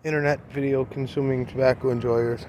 internet video consuming tobacco enjoyers.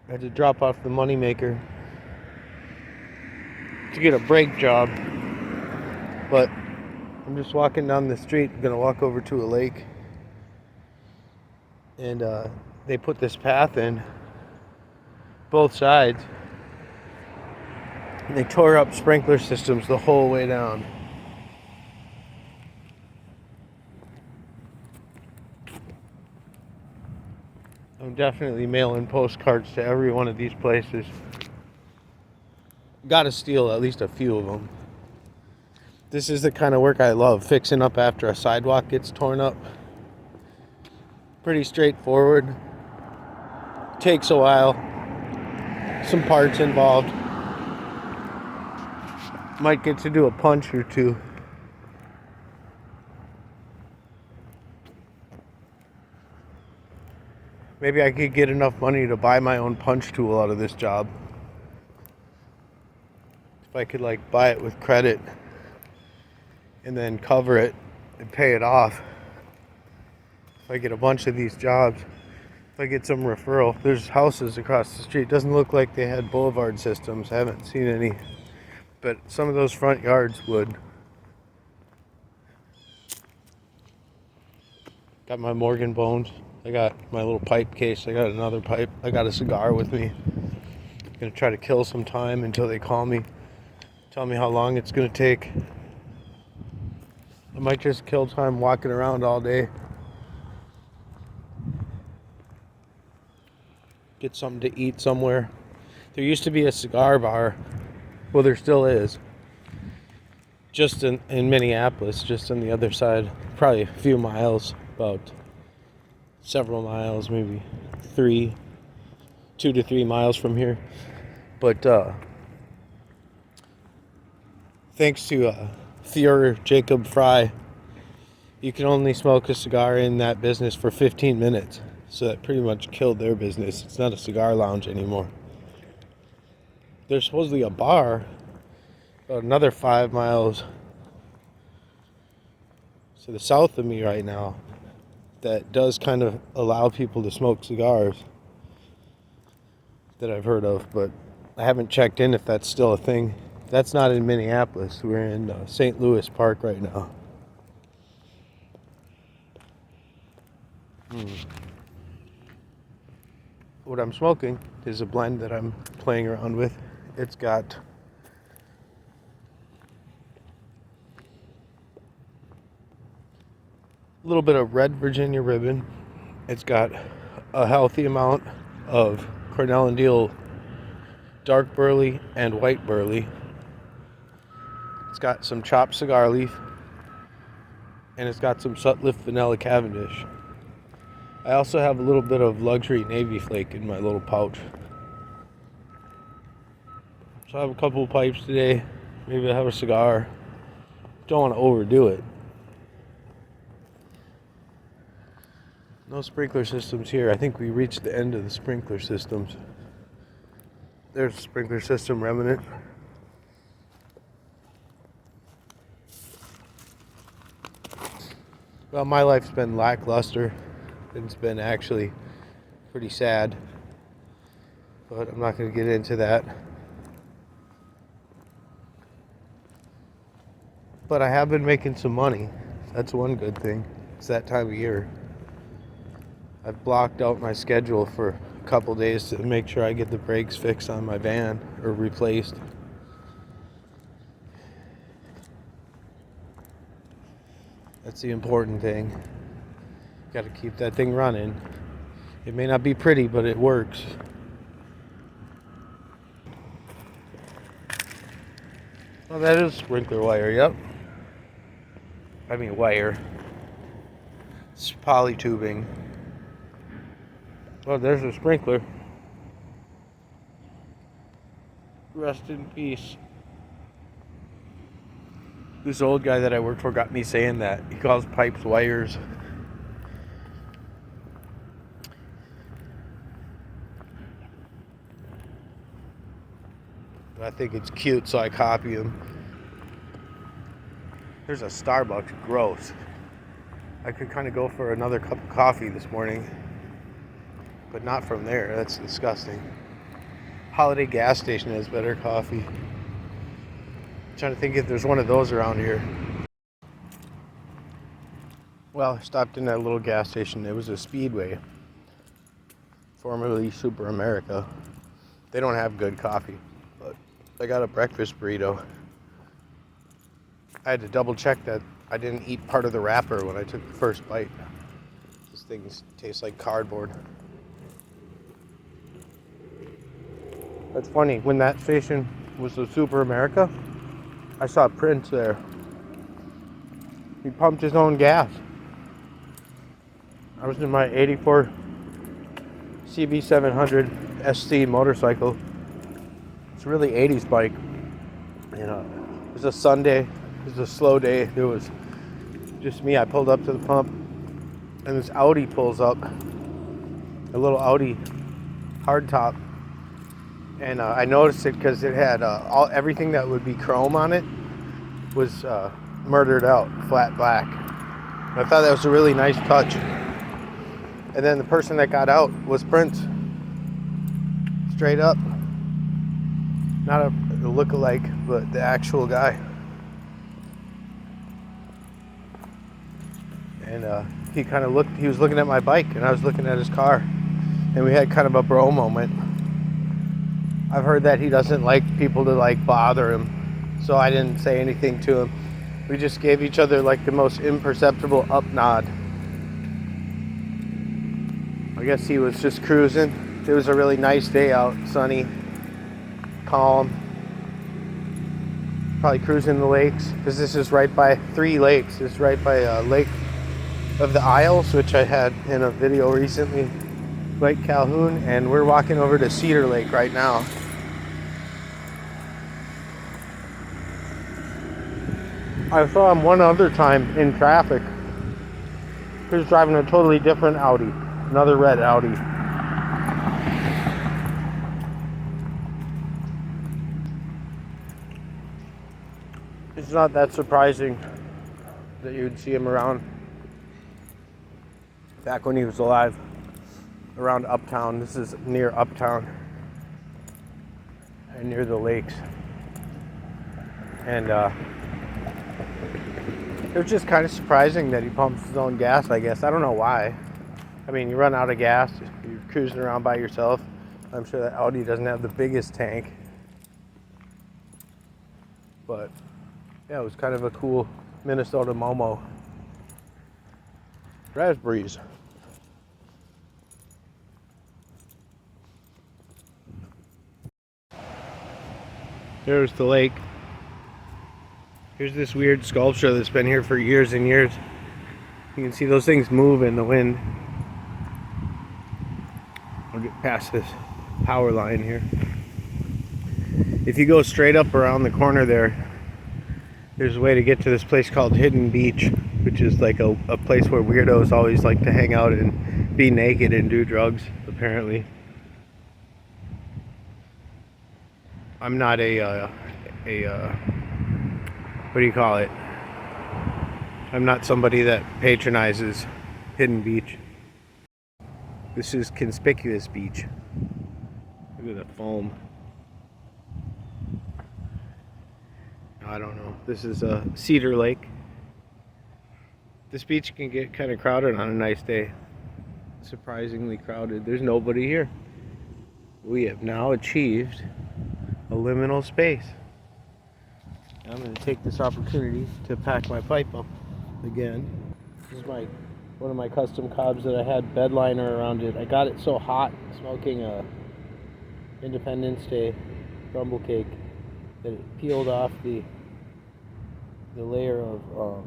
I had to drop off the moneymaker to get a brake job, but I'm just walking down the street. I'm gonna walk over to a lake, and they put this path in both sides, and they tore up sprinkler systems the whole way down. I'm definitely mailing postcards to every one of these places. Gotta steal at least a few of them. This is the kind of work I love, fixing up after a sidewalk gets torn up. Pretty straightforward. Takes a while. Some parts involved. Might get to do a punch or two. Maybe I could get enough money to buy my own punch tool out of this job. If I could buy it with credit and then cover it and pay it off. If I get a bunch of these jobs, if I get some referral. There's houses across the street. Doesn't look like they had boulevard systems. I haven't seen any. But some of those front yards would. Got my Morgan bones. I got my little pipe case. I got another pipe. I got a cigar with me. Gonna try to kill some time until they call me. Tell me how long it's gonna take. I might just kill time walking around all day. Get something to eat somewhere. There used to be a cigar bar. Well, there still is. Just in Minneapolis, just on the other side. Probably a few miles, about several miles, maybe 2 to 3 miles from here. But thanks to Führer Jacob Fry, you can only smoke a cigar in that business for 15 minutes. So that pretty much killed their business. It's not a cigar lounge anymore. There's supposedly a bar about another 5 miles to the south of me right now that does kind of allow people to smoke cigars that I've heard of, but I haven't checked in if that's still a thing. That's not in Minneapolis. We're in St. Louis Park right now. What I'm smoking is a blend that I'm playing around with. It's got a little bit of red Virginia ribbon. It's got a healthy amount of Cornell and Diehl dark burley and white burley. It's got some chopped cigar leaf, and it's got some Sutliff vanilla Cavendish. I also have a little bit of luxury Navy Flake in my little pouch. So I have a couple of pipes today. Maybe I have a cigar. Don't want to overdo it. No sprinkler systems here. I think we reached the end of the sprinkler systems. There's a sprinkler system remnant. Well, my life's been lackluster. It's been actually pretty sad. But I'm not going to get into that. But I have been making some money. That's one good thing. It's that time of year. I've blocked out my schedule for a couple days to make sure I get the brakes fixed on my van or replaced. That's the important thing. Got to keep that thing running. It may not be pretty, but it works. Well, that is sprinkler wire, yep. I mean wire. It's poly tubing. Well, there's a sprinkler. Rest in peace. This old guy that I worked for got me saying that. He calls pipes wires. I think it's cute, so I copy him. There's a Starbucks. Gross. I could kind of go for another cup of coffee this morning, but not from there. That's disgusting. Holiday gas station has better coffee. I'm trying to think if there's one of those around here. Well, I stopped in that little gas station. It was a Speedway, formerly Super America. They don't have good coffee, but I got a breakfast burrito. I had to double check that I didn't eat part of the wrapper when I took the first bite. This thing tastes like cardboard. That's funny, when that station was the Super America, I saw Prince there. He pumped his own gas. I was in my 84 CB700 SC motorcycle. It's a really 80s bike. You know, it was a Sunday. It was a slow day. There was just me. I pulled up to the pump, and this Audi pulls up. A little Audi hardtop. And I noticed it because it had everything that would be chrome on it was murdered out, flat black. And I thought that was a really nice touch. And then the person that got out was Prince. Straight up. Not a look-alike, but the actual guy. And he kind of looked, he was looking at my bike, and I was looking at his car. And we had kind of a bro moment. I've heard that he doesn't like people to like bother him, so I didn't say anything to him. We just gave each other like the most imperceptible up nod. I guess he was just cruising. It was a really nice day out, sunny, calm. Probably cruising the lakes, because this is right by 3 lakes. It's right by Lake of the Isles, which I had in a video recently. Lake Calhoun, and we're walking over to Cedar Lake right now. I saw him one other time in traffic. He was driving a totally different Audi, another red Audi. It's not that surprising that you'd see him around back when he was alive. Around Uptown. This is near Uptown and near the lakes. And it was just kind of surprising that he pumps his own gas, I guess. I don't know why. I mean, you run out of gas, you're cruising around by yourself. I'm sure that Audi doesn't have the biggest tank. But yeah, it was kind of a cool Minnesota Momo. Raspberries. There's the lake. Here's this weird sculpture that's been here for years and years. You can see those things move in the wind. I'll get past this power line here. If you go straight up around the corner there's a way to get to this place called Hidden Beach, which is like a place where weirdos always like to hang out and be naked and do drugs, apparently. I'm not what do you call it? I'm not somebody that patronizes Hidden Beach. This is Conspicuous Beach. Look at the foam. I don't know. This is Cedar Lake. This beach can get kind of crowded on a nice day. Surprisingly crowded. There's nobody here. We have now achieved a liminal space. I'm going to take this opportunity to pack my pipe up again. This is one of my custom cobs that I had bed liner around it. I got it so hot smoking a Independence Day crumble cake that it peeled off the layer of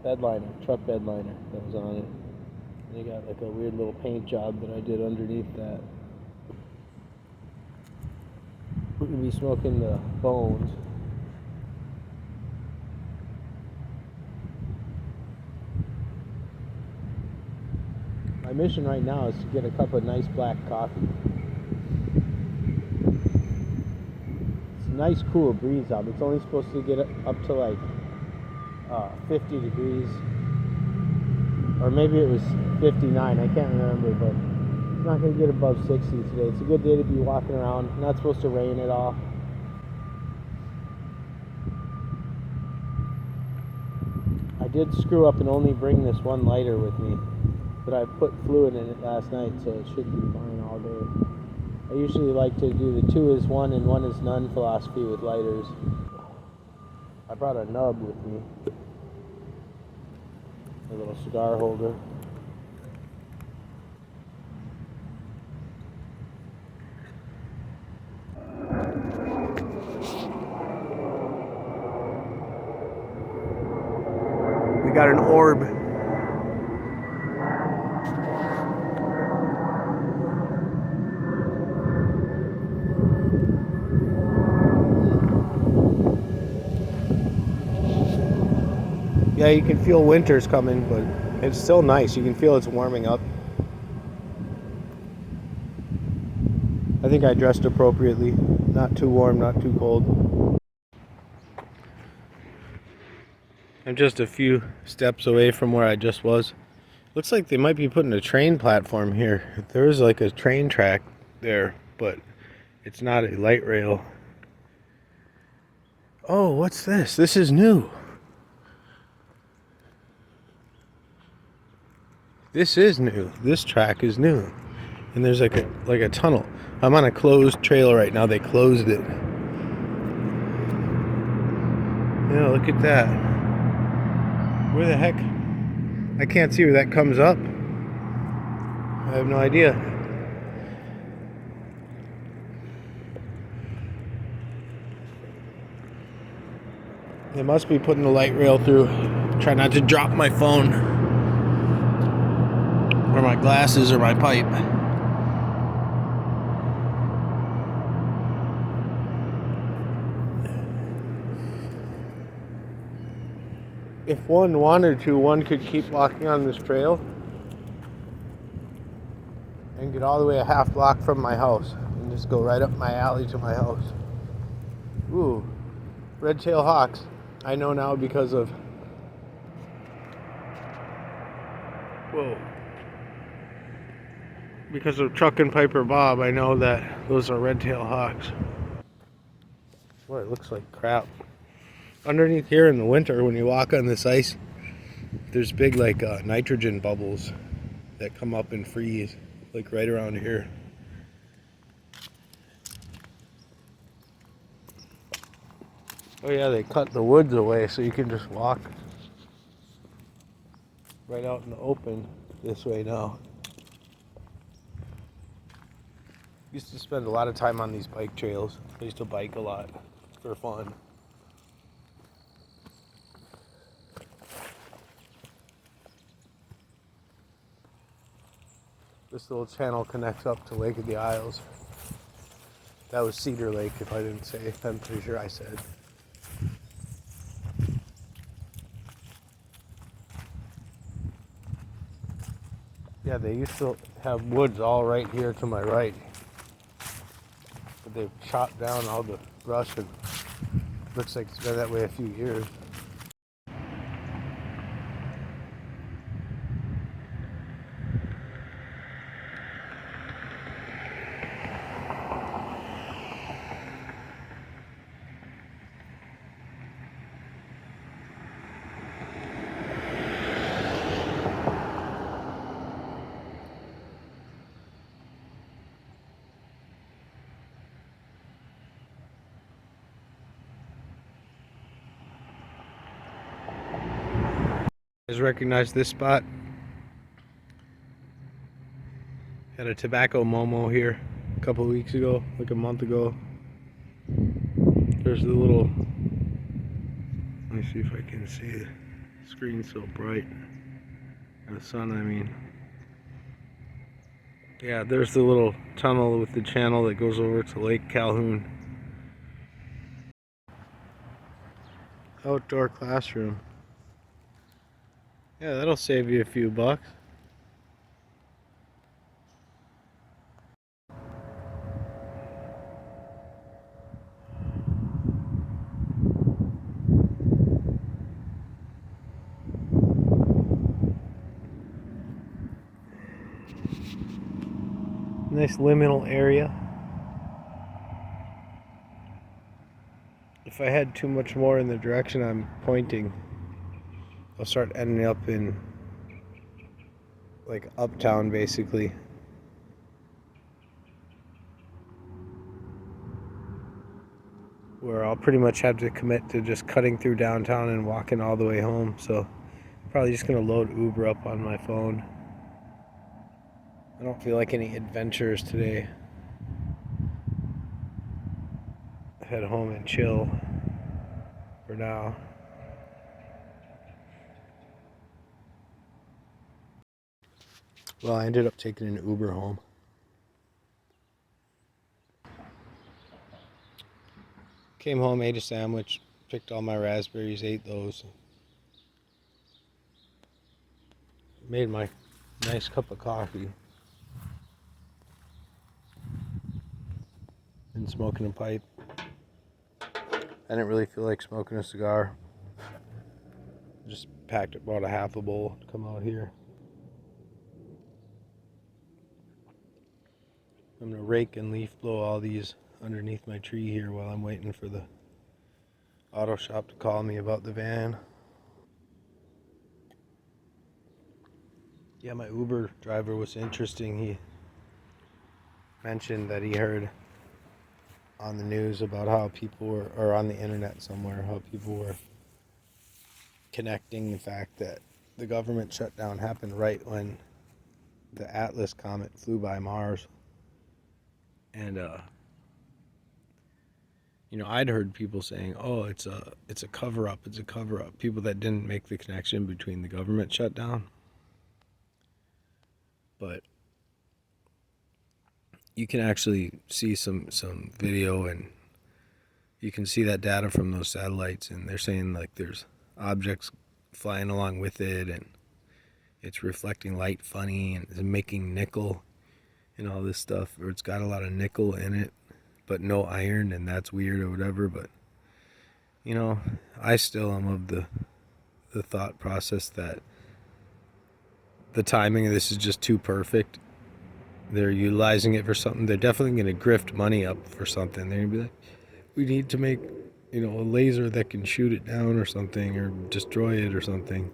bed liner, truck bed liner that was on it. And I got like a weird little paint job that I did underneath that. We're going to be smoking the bones. My mission right now is to get a cup of nice black coffee. It's a nice cool breeze out. It's only supposed to get up to like 50 degrees, or maybe it was 59, I can't remember, but it's not going to get above 60 today. It's a good day to be walking around. Not supposed to rain at all. I did screw up and only bring this one lighter with me, but I put fluid in it last night, so it should be fine all day. I usually like to do the 2 is 1 and 1 is none philosophy with lighters. I brought a nub with me, a little cigar holder. We got an orb. Yeah, you can feel winter's coming, but it's still nice. You can feel it's warming up. I think I dressed appropriately. Not too warm, not too cold. I'm just a few steps away from where I just was. Looks like they might be putting a train platform here. There is like a train track there, but it's not a light rail. Oh, what's this? This is new. This is new. This track is new. And there's like a tunnel. I'm on a closed trail right now. They closed it. Yeah, look at that. Where the heck? I can't see where that comes up. I have no idea. They must be putting the light rail through. Try not to drop my phone or my glasses or my pipe. If one wanted to, one could keep walking on this trail and get all the way a half block from my house and just go right up my alley to my house. Ooh, red-tailed hawks. I know now because of... Whoa. Because of Truck and Piper Bob, I know that those are red-tailed hawks. Boy, it looks like crap. Underneath here in the winter, when you walk on this ice, there's big like nitrogen bubbles that come up and freeze, like right around here. Oh yeah, they cut the woods away so you can just walk right out in the open this way now. Used to spend a lot of time on these bike trails. I used to bike a lot for fun. This little channel connects up to Lake of the Isles. That was Cedar Lake, if I didn't say. I'm pretty sure I said. Yeah, they used to have woods all right here to my right. But they've chopped down all the brush and looks like it's been that way a few years. You guys recognize this spot? Had a tobacco Momo here a couple of weeks ago, like a month ago. There's the little, let me see if I can see the screen's so bright. And the sun, I mean. Yeah, there's the little tunnel with the channel that goes over to Lake Calhoun. Outdoor classroom. Yeah, that'll save you a few bucks. nice liminal area. If I head too much more in the direction I'm pointing, I'll start ending up in like uptown basically. Where I'll pretty much have to commit to just cutting through downtown and walking all the way home. So probably just gonna load Uber up on my phone. I don't feel like any adventures today. Head home and chill for now. Well, I ended up taking an Uber home. Came home, ate a sandwich, picked all my raspberries, ate those. Made my nice cup of coffee. Been smoking a pipe. I didn't really feel like smoking a cigar. Just packed about a half a bowl to come out here. I'm gonna rake and leaf blow all these underneath my tree here while I'm waiting for the auto shop to call me about the van. Yeah, my Uber driver was interesting. He mentioned that he heard on the news about how people were, or on the internet somewhere, how people were connecting the fact that the government shutdown happened right when the Atlas comet flew by Mars. And I'd heard people saying, "Oh, it's a cover up. It's a cover up." People that didn't make the connection between the government shutdown. But you can actually see some video, and you can see that data from those satellites, and they're saying like there's objects flying along with it, and it's reflecting light funny, and it's making nickel and all this stuff, or it's got a lot of nickel in it but no iron, and that's weird or whatever. But I still am of the thought process that the timing of this is just too perfect. They're utilizing it for something. They're definitely going to grift money up for something. They're going to be like, we need to make a laser that can shoot it down or something, or destroy it or something.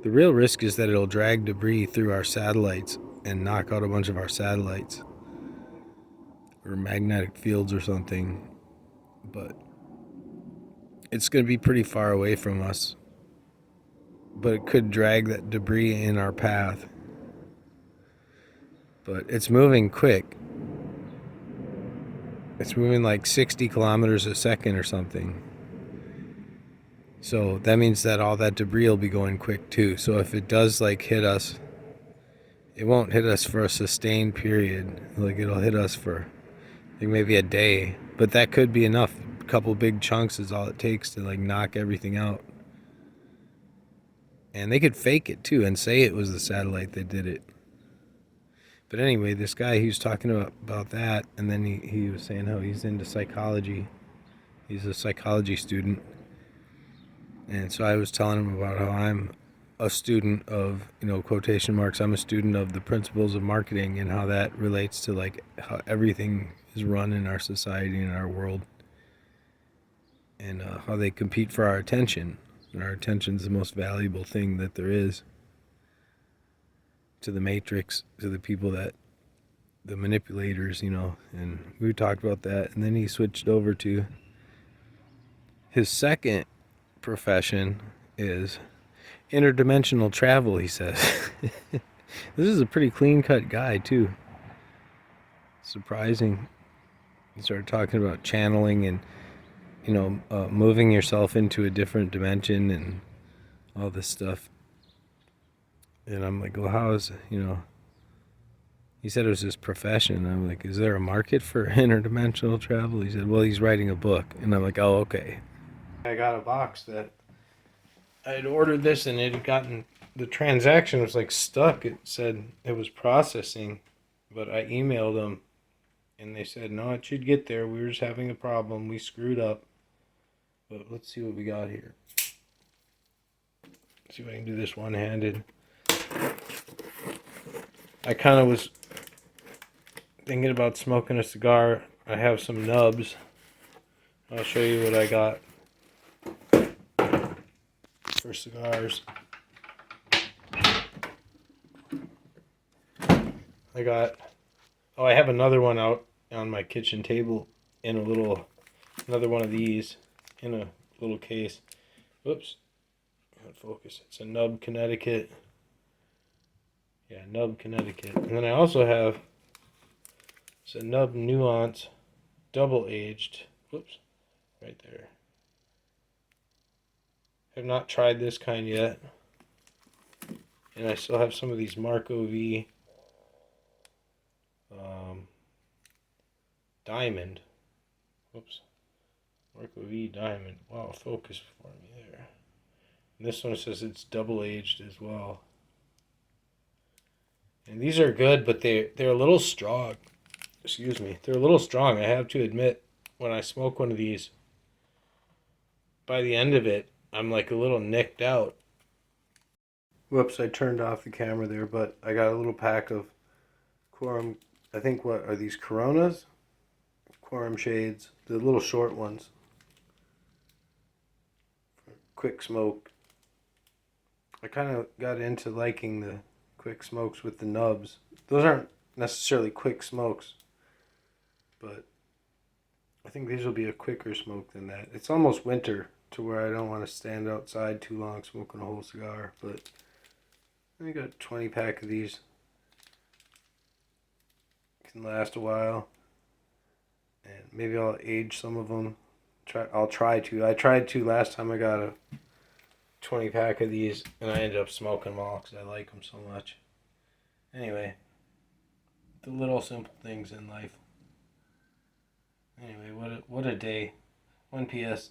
The real risk is that it'll drag debris through our satellites and knock out a bunch of our satellites, or magnetic fields or something. But it's going to be pretty far away from us. But it could drag that debris in our path. But it's moving quick. It's moving like 60 kilometers a second or something. So that means that all that debris will be going quick too. So if it does hit us, it won't hit us for a sustained period. Like it'll hit us for maybe a day. But that could be enough. A couple big chunks is all it takes to knock everything out. And they could fake it too and say it was the satellite that did it. But anyway, this guy, he was talking about that, and then he was saying how he's into psychology. He's a psychology student. And so I was telling him about how I'm a student of, quotation marks, I'm a student of the principles of marketing and how that relates to how everything is run in our society and our world. And how they compete for our attention. And our attention is the most valuable thing that there is. To the matrix, to the people the manipulators, and we talked about that. And then he switched over to his second profession is interdimensional travel, he says. This is a pretty clean-cut guy, too. Surprising. He started talking about channeling and, moving yourself into a different dimension and all this stuff. And I'm like, well, how is, he said it was his profession. I'm like, is there a market for interdimensional travel? He said, well, he's writing a book. And I'm like, oh, okay. I got a box that I had ordered this, and it had gotten, the transaction was stuck. It said it was processing, but I emailed them, and they said, no, it should get there. We were just having a problem. We screwed up. But let's see what we got here. See if I can do this one-handed. I kind of was thinking about smoking a cigar. I have some nubs. I'll show you what I got for cigars. I have another one out on my kitchen table in another one of these in a little case. Whoops, can't focus. It's a Nub Connecticut. Yeah, Nub Connecticut. And then I also have, it's a Nub Nuance double aged. Whoops, right there. Have not tried this kind yet. And I still have some of these Marco V Diamond. Whoops. Marco V Diamond. Wow, focus for me there. And this one says it's double aged as well. And these are good, but they're a little strong. Excuse me. They're a little strong, I have to admit. When I smoke one of these, by the end of it, I'm like a little nicked out. Whoops, I turned off the camera there, but I got a little pack of Quorum. I think, what are these, Coronas? Quorum shades, the little short ones. Quick smoke. I kind of got into liking the quick smokes with the nubs. Those aren't necessarily quick smokes, but I think these will be a quicker smoke than that. It's almost winter to where I don't want to stand outside too long smoking a whole cigar, but I got a 20 pack of these. Can last a while, and maybe I'll age some of them. I'll try to. I tried to last time I got a 20 pack of these, and I ended up smoking them all because I like them so much. Anyway, the little simple things in life. Anyway, what a day. 1 P.S.